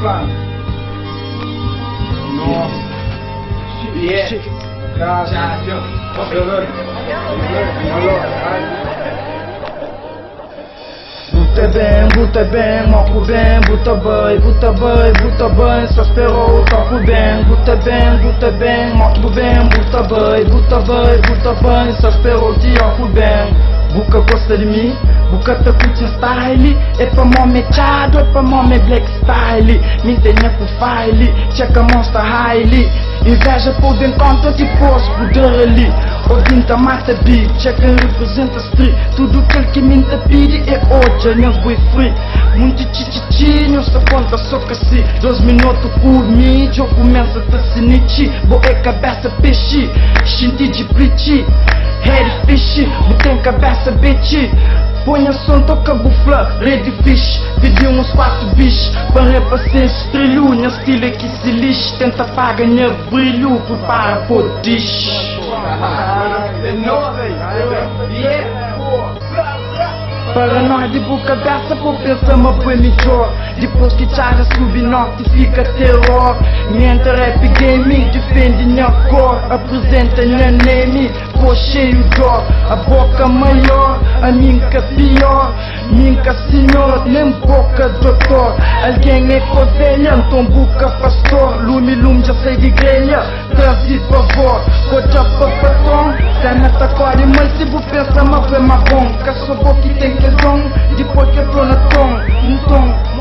plano. Nossa. Buta bem, moco bem, buta bem, só esperou, toco bem. Buta bem, moco bem, buta bem, só esperou, tioco bem. Buca gosta de mim, buca tá curtindo style. É pra mó mechado, é pra mó me black style. Me tenha pro file, checa monster highly. Inveja por encontro de posto poder ali. Ouvindo mata beat, checa representa street. Tudo que me pede é hoje, não fui free. Muito chichichi, não se conta só que se 2 minutos por mim, eu começo a se nichi. Boa cabeça peixe, xinti de preach. Head fish, tem cabeça bitch. Põe a som, toca bufla, red fish. Pedi uns 4 bichos para repassar estrilho. Minha estilo é que se lixe. Tenta pagar minha brilho, prepara por dish. Para nós de boca dessa, por pensamos foi melhor. Depois que Chara subir norte fica terror. Minha rap gaming defende minha cor. Apresenta minha name, pô cheio de dor. A boca maior, a minha pior. Minha senhor, nem boca doutor. Alguém é covelha, então boca pastor. Lume já sei de igreja, trazi pavor. Coja papatão, cena tá core. Mas se você pensa, mas foi mais bom. Caço boca e tem depois que eu tô na tom,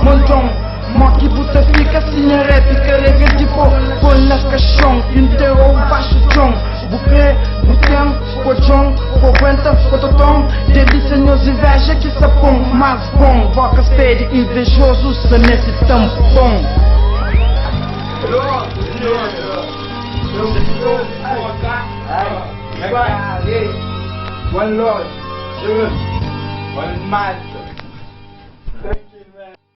montão. Moque buta fica assim, a rap carrega tipo põe nas caixão, inteiro ou baixo chão. Buquê, butem, cochão, aguenta, cototão. Delícia nos inveja que sapão, mais bom. Boca espere, invejoso, se nesse tampão. One Lord, one man.